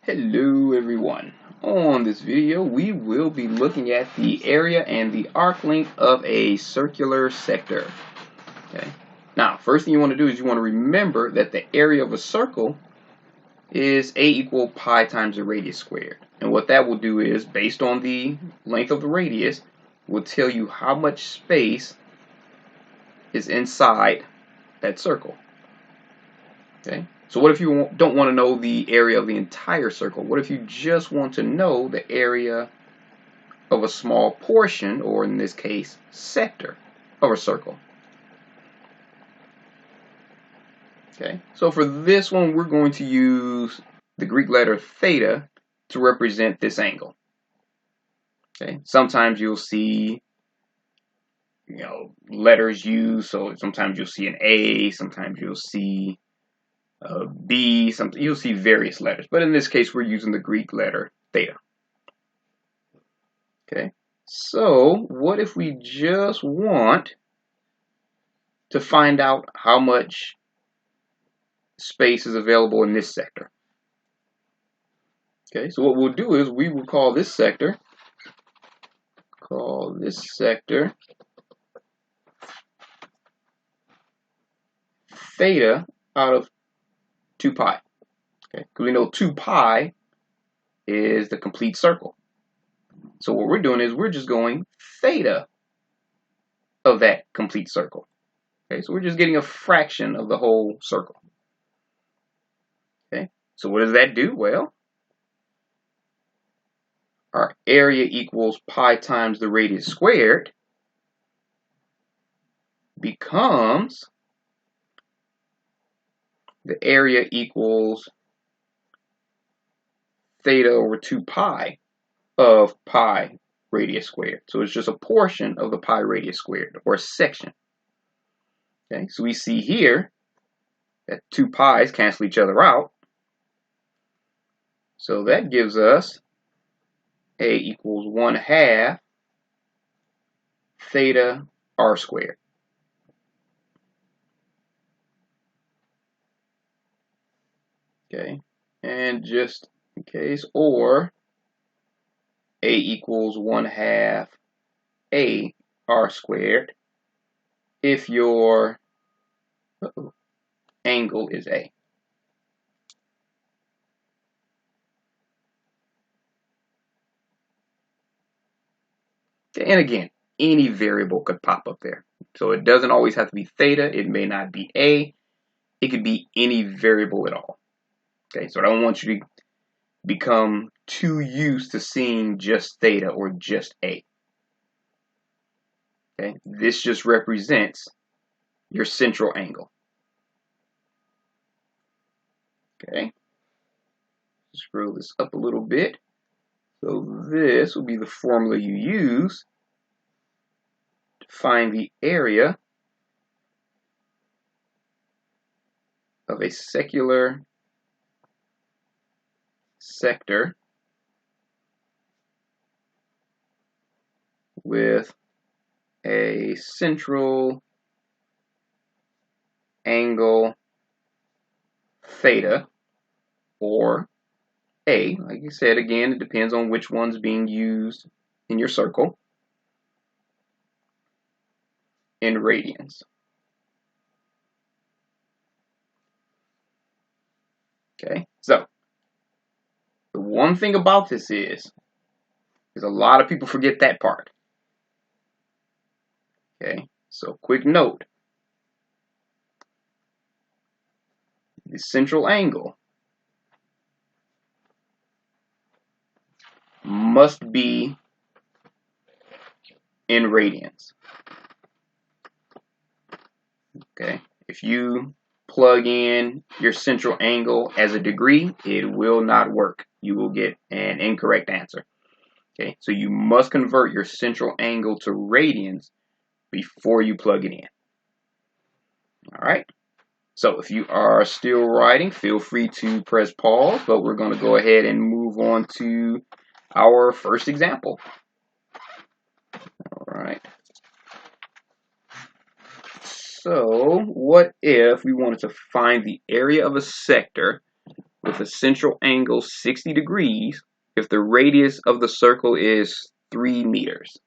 Hello everyone. On this video we will be looking at the area and the arc length of a circular sector. Okay. Now first thing you want to do is you want to remember that the area of a circle is A equal pi times the radius squared. And what that will do is, based on the length of the radius, will tell you how much space is inside that circle. Okay. So what if you don't want to know the area of the entire circle? What if you just want to know the area of a small portion, or in this case, sector of a circle? Okay. So for this one, we're going to use the Greek letter theta to represent this angle. Okay. Sometimes you'll see, letters used. So sometimes you'll see an A. Sometimes you'll see B, something. You'll see various letters, but in this case we're using the Greek letter theta. Okay, so what if we just want to find out how much space is available in this sector? Okay, so what we'll do is we will call this sector theta out of 2 pi. Okay, because we know 2 pi is the complete circle. So what we're doing is we're just going theta of that complete circle. Okay, so we're just getting a fraction of the whole circle. Okay, so what does that do? Well, our area equals pi times the radius squared becomes the area equals theta over 2 pi of pi radius squared. So it's just a portion of the pi radius squared, or a section. Okay, so we see here that 2 pi's cancel each other out. So that gives us A equals 1/2 theta r squared. Okay, and just in case, or A equals 1/2 A r squared if your angle is A. Okay, and again, any variable could pop up there. So it doesn't always have to be theta. It may not be A. It could be any variable at all. Okay, so I don't want you to become too used to seeing just theta or just A. Okay, this just represents your central angle. Okay, scroll this up a little bit. So this will be the formula you use to find the area of a secular sector with a central angle theta, or A. Like you said, again, it depends on which one's being used in your circle, in radians. Okay, so the one thing about this is a lot of people forget that part. Okay, so quick note. The central angle must be in radians. Okay, if you plug in your central angle as a degree, it will not work. You will get an incorrect answer. Okay, so you must convert your central angle to radians before you plug it in. All right. So if you are still writing, feel free to press pause, but we're going to go ahead and move on to our first example. All right. So what if we wanted to find the area of a sector with a central angle 60 degrees if the radius of the circle is 3 meters.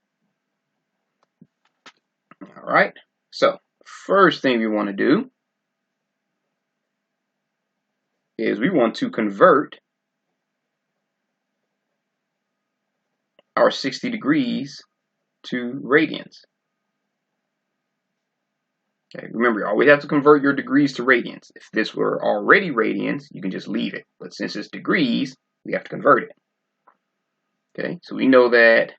All right, so first thing we want to do is we want to convert our 60 degrees to radians. Okay, remember, you always have to convert your degrees to radians. If this were already radians, you can just leave it. But since it's degrees, we have to convert it. Okay, so we know that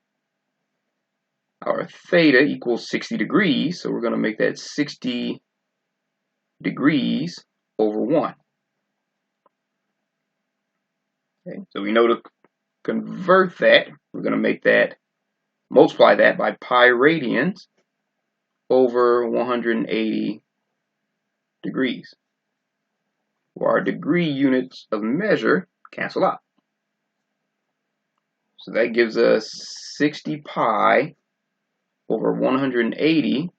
our theta equals 60 degrees, so we're going to make that 60 degrees over 1. Okay, so we know to convert that, we're going to make that, multiply that by pi radians over 180 degrees. Well, our degree units of measure cancel out. So that gives us 60 pi over 180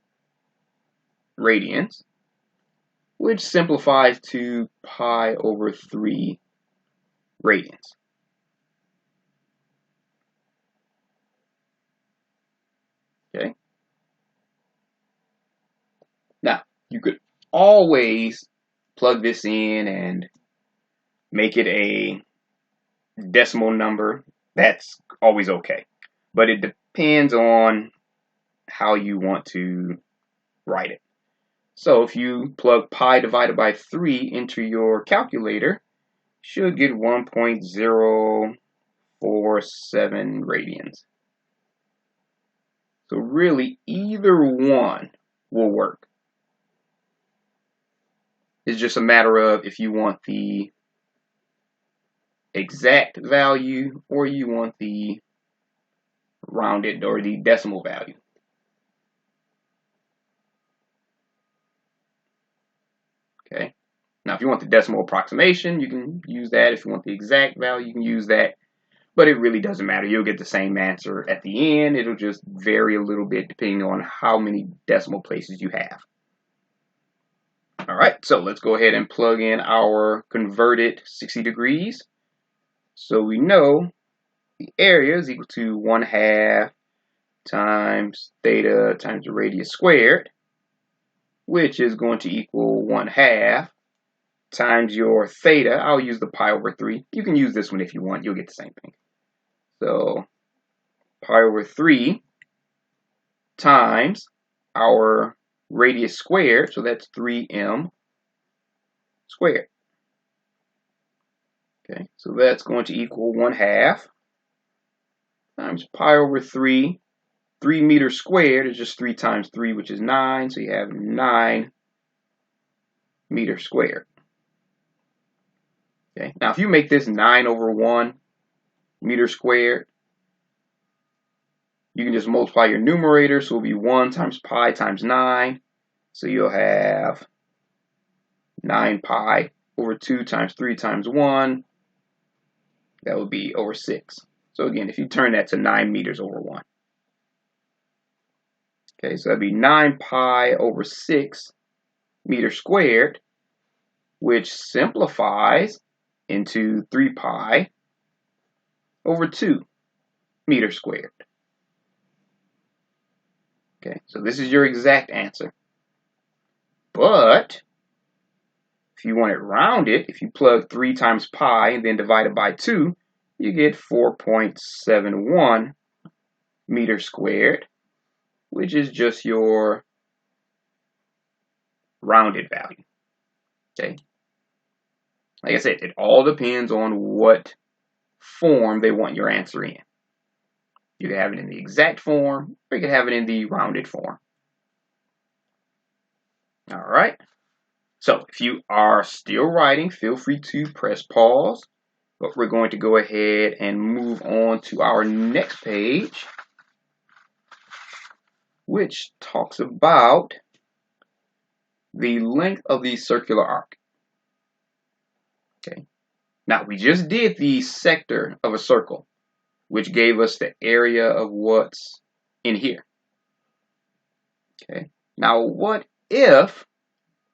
radians, which simplifies to pi over 3 radians. Okay. Now, you could always plug this in and make it a decimal number. That's always okay. But it depends on how you want to write it. So if you plug pi divided by 3 into your calculator, you should get 1.047 radians. So really, either one will work. It's just a matter of if you want the exact value or you want the rounded or the decimal value. Okay. Now, if you want the decimal approximation, you can use that. If you want the exact value, you can use that. But it really doesn't matter. You'll get the same answer at the end. It'll just vary a little bit depending on how many decimal places you have. All right, so let's go ahead and plug in our converted 60 degrees. So we know the area is equal to 1/2 times theta times the radius squared, which is going to equal 1/2 times your theta. I'll use the pi over 3. You can use this one if you want. You'll get the same thing. So pi over 3 times our radius squared, so that's 3m squared. Okay, so that's going to equal 1/2 times pi over 3. 3 meters squared is just 3 times 3, which is 9, so you have 9 meters squared. Okay, now if you make this 9 over 1 meter squared, you can just multiply your numerator, so it'll be 1 times pi times 9, so you'll have 9 pi over 2 times 3 times 1, that would be over 6. So again, if you turn that to 9 meters over 1. Okay, so that'd be 9 pi over 6 meters squared, which simplifies into 3 pi over 2 meters squared. Okay, so this is your exact answer. But if you want it rounded, if you plug 3 times pi and then divide it by 2, you get 4.71 meters squared, which is just your rounded value. Okay. Like I said, it all depends on what form they want your answer in. You can have it in the exact form, or you can have it in the rounded form. All right. So if you are still writing, feel free to press pause. But we're going to go ahead and move on to our next page, which talks about the length of the circular arc. Okay. Now, we just did the sector of a circle, which gave us the area of what's in here. Okay. Now, what if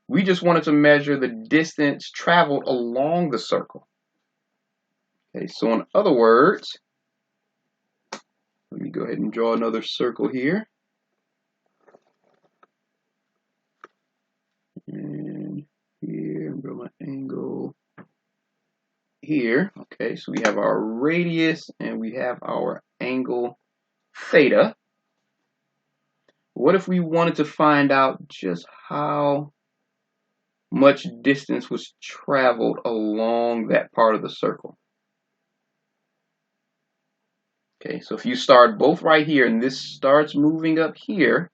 we just wanted to measure the distance traveled along the circle? Okay, so in other words, let me go ahead and draw another circle here. And here, draw my angle here. Okay, so we have our radius and we have our angle theta. What if we wanted to find out just how much distance was traveled along that part of the circle? Okay, so if you start both right here and this starts moving up here,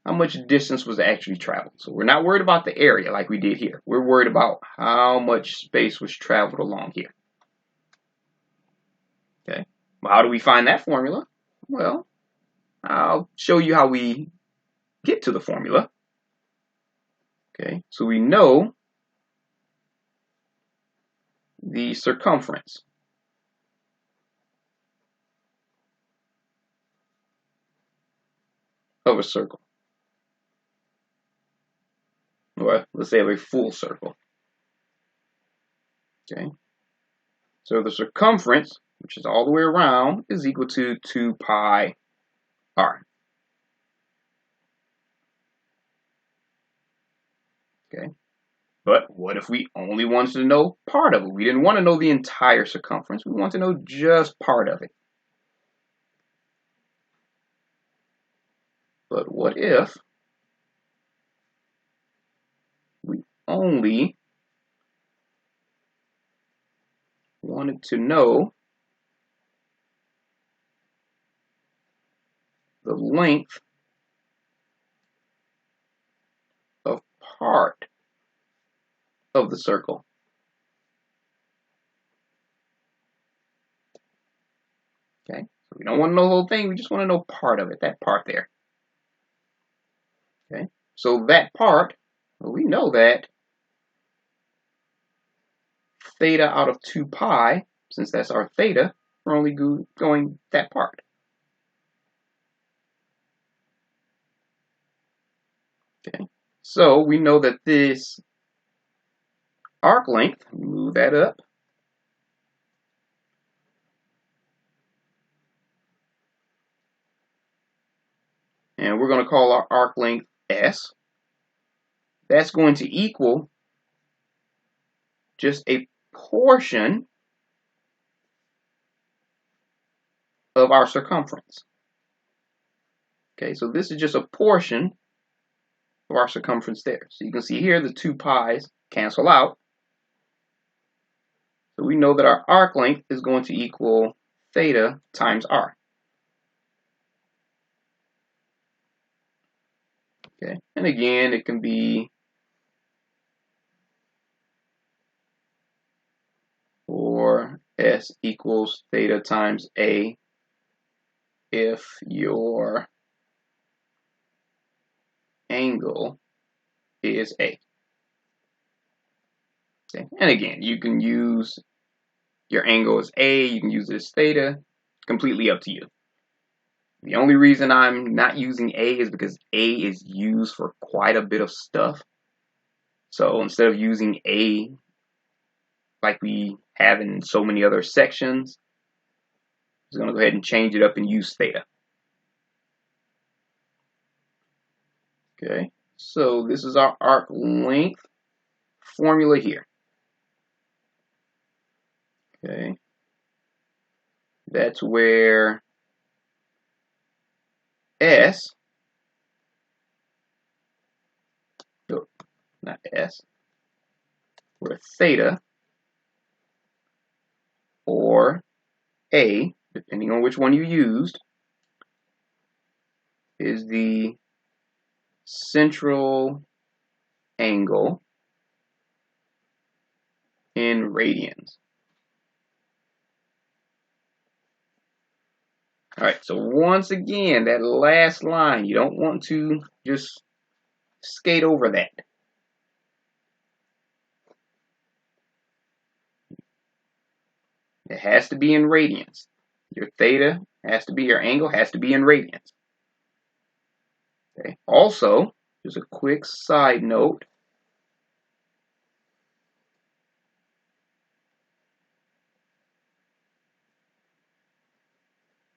how much distance was actually traveled? So we're not worried about the area like we did here. We're worried about how much space was traveled along here. Okay, well, how do we find that formula? Well, I'll show you how we get to the formula. Okay, so we know the circumference of a circle. Well, let's say of a full circle. Okay, so the circumference, which is all the way around, is equal to 2 pi r. Okay, but what if we only wanted to know part of it? We didn't want to know the entire circumference. We want to know just part of it. But what if we only wanted to know the length of part of the circle? Okay, so we don't want to know the whole thing. We just want to know part of it, that part there. Okay, so that part, well, we know that theta out of 2 pi, since that's our theta, we're only going that part. Okay, so we know that this arc length, move that up, and we're going to call our arc length S. That's going to equal just a portion of our circumference. Okay, so this is just a portion of our circumference there. So you can see here the 2 pi's cancel out. So we know that our arc length is going to equal theta times r. Okay, and again, it can be or S equals theta times A if your angle is A. Okay, and again, you can use your angle as A, you can use it as theta, completely up to you. The only reason I'm not using A is because A is used for quite a bit of stuff. So instead of using A like we have in so many other sections, I'm going to go ahead and change it up and use theta. Okay, so this is our arc length formula here. Okay, that's where S, no, not S, where theta or A, depending on which one you used, is the central angle in radians. All right, so once again, that last line, you don't want to just skate over that. It has to be in radians. Your theta has to be, your angle has to be in radians. Okay. Also, just a quick side note.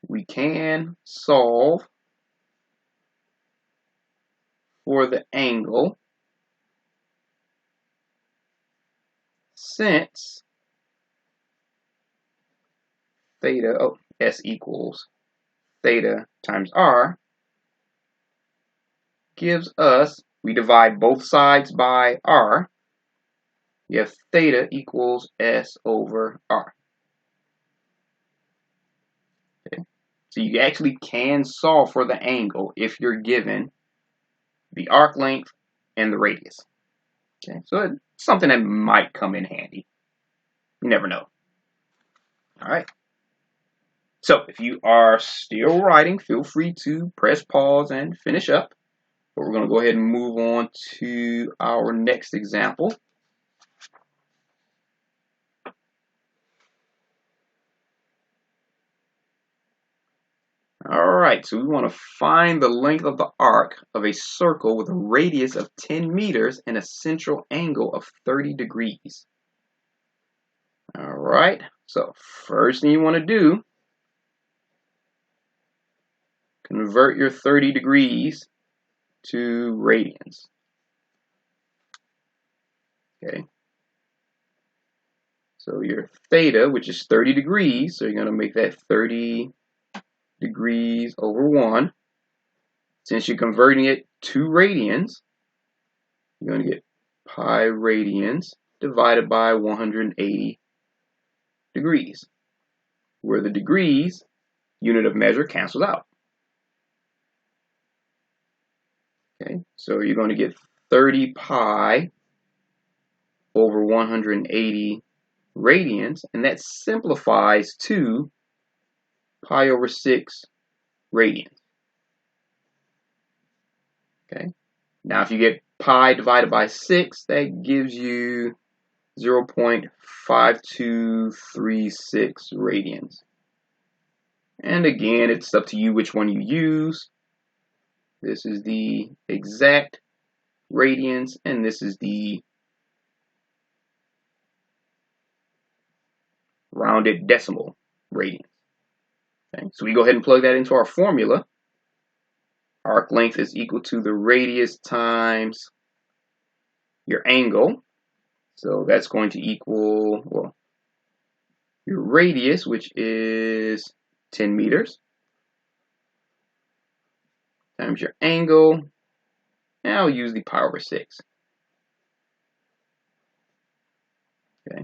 we can solve for the angle since theta, S equals theta times R, gives us, we divide both sides by R, you have theta equals S over R. Okay. So you actually can solve for the angle if you're given the arc length and the radius. Okay. So it's something that might come in handy. You never know. All right. So if you are still writing, feel free to press pause and finish up. But we're going to go ahead and move on to our next example. Alright, so we want to find the length of the arc of a circle with a radius of 10 meters and a central angle of 30 degrees. Alright, so first thing you want to do, convert your 30 degrees to radians. Okay, so your theta, which is 30 degrees, so you're going to make that 30 degrees over 1. Since you're converting it to radians, you're going to get pi radians divided by 180 degrees, where the degrees, unit of measure, cancels out. Okay, so you're going to get 30 pi over 180 radians, and that simplifies to pi over 6 radians. Okay, now if you get pi divided by 6, that gives you 0.5236 radians. And again, it's up to you which one you use. This is the exact radians, and this is the rounded decimal radians. Okay, so we go ahead and plug that into our formula. Arc length is equal to the radius times your angle. So that's going to equal, well, your radius, which is 10 meters, times your angle, and I'll use the pi over 6. Okay.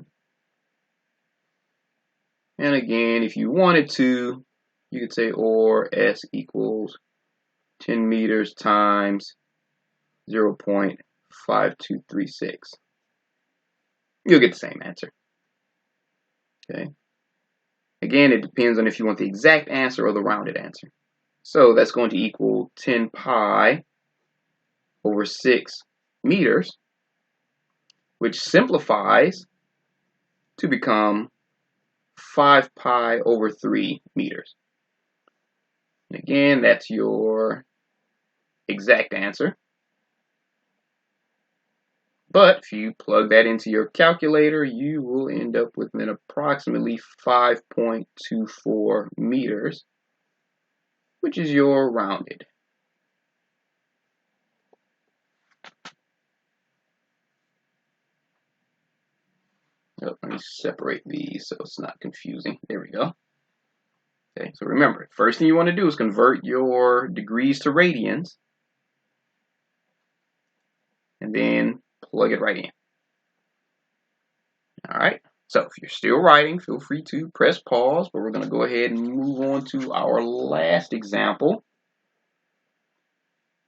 And again, if you wanted to, you could say or S equals 10 meters times 0.5236. You'll get the same answer. Okay. Again, it depends on if you want the exact answer or the rounded answer. So that's going to equal 10 pi over 6 meters, which simplifies to become 5 pi over 3 meters. And again, that's your exact answer. But if you plug that into your calculator, you will end up with an approximately 5.24 meters, which is your rounded. Oh, let me separate these so it's not confusing. There we go. Okay, so remember, first thing you want to do is convert your degrees to radians, and then plug it right in. All right, so if you're still writing, feel free to press pause, but we're going to go ahead and move on to our last example.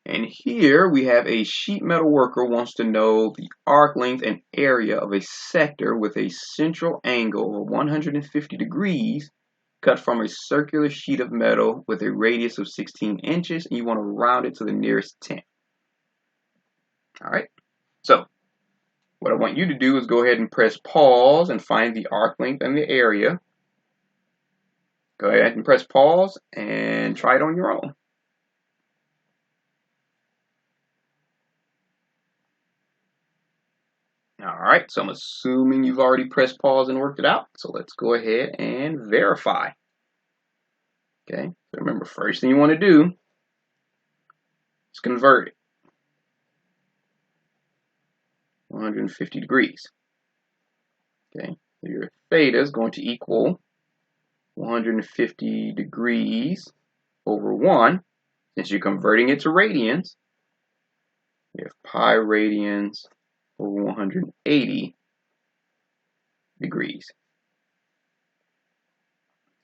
And here we have a sheet metal worker wants to know the arc length and area of a sector with a central angle of 150 degrees cut from a circular sheet of metal with a radius of 16 inches, and you want to round it to the nearest 10. All right, so what I want you to do is go ahead and press pause and find the arc length and the area. Go ahead and press pause and try it on your own. Alright, so I'm assuming you've already pressed pause and worked it out. So let's go ahead and verify. Okay, so remember, first thing you want to do is convert it. 150 degrees. Okay, so your theta is going to equal 150 degrees over 1. Since you're converting it to radians, you have pi radians over 180 degrees.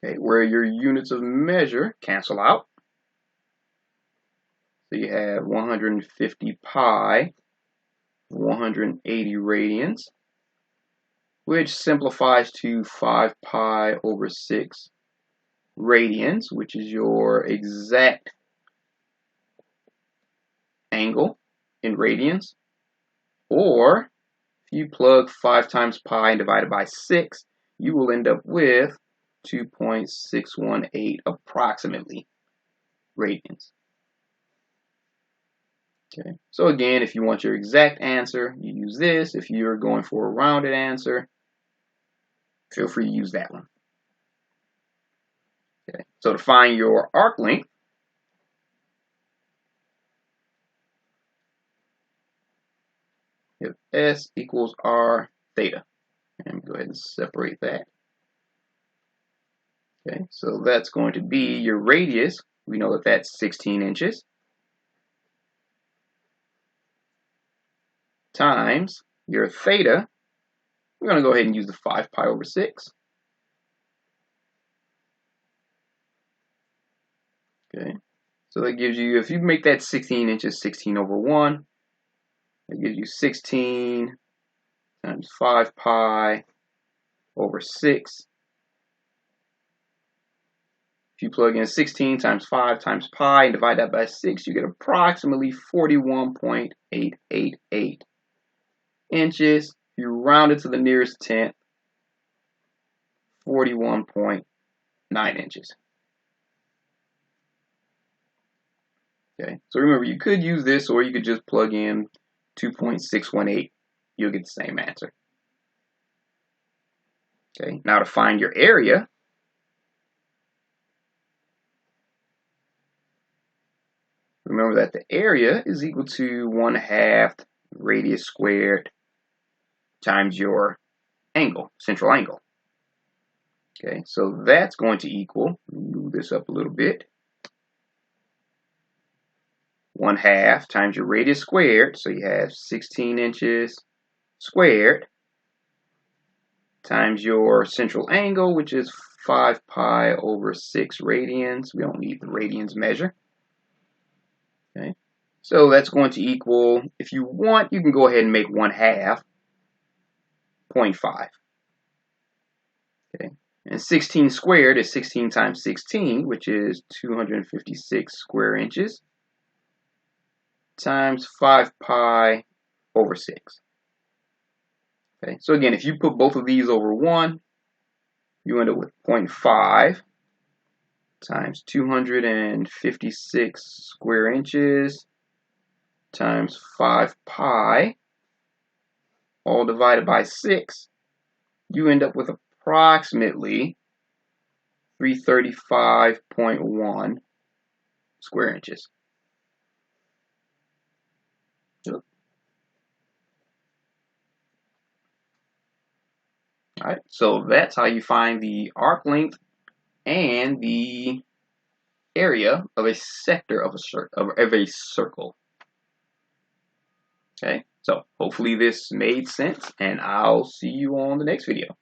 Okay, where your units of measure cancel out. So you have 150 pi, 180 radians, which simplifies to 5 pi over 6 radians, which is your exact angle in radians. Or if you plug 5 times pi and divide it by 6, you will end up with 2.618 approximately radians. Okay, so again, if you want your exact answer, you use this. If you're going for a rounded answer, feel free to use that one. Okay, so to find your arc length, you have S equals R theta. And go ahead and separate that. Okay, so that's going to be your radius. We know that that's 16 inches. Times your theta. We're going to go ahead and use the 5 pi over 6. Okay, so that gives you, if you make that 16 inches, 16 over 1, that gives you 16 times 5 pi over 6. If you plug in 16 times 5 times pi and divide that by 6, you get approximately 41.888 inches. If you round it to the nearest tenth, 41.9 inches. Okay, so remember, you could use this, or you could just plug in 2.618. You'll get the same answer. Okay, now to find your area, remember that the area is equal to 1/2 radius squared times your angle, central angle. Okay, so that's going to equal, move this up a little bit, 1/2 times your radius squared, so you have 16 inches squared, times your central angle, which is 5 pi over 6 radians. We don't need the radians measure. Okay, so that's going to equal, if you want, you can go ahead and make 1/2 0.5. Okay, and 16 squared is 16 times 16, which is 256 square inches, times 5 pi over 6. Okay, so again, if you put both of these over 1, you end up with 0.5 times 256 square inches times 5 pi, all divided by 6. You end up with approximately 335.1 square inches. All right, so that's how you find the arc length and the area of a sector of a circle. Okay, so hopefully this made sense, and I'll see you on the next video.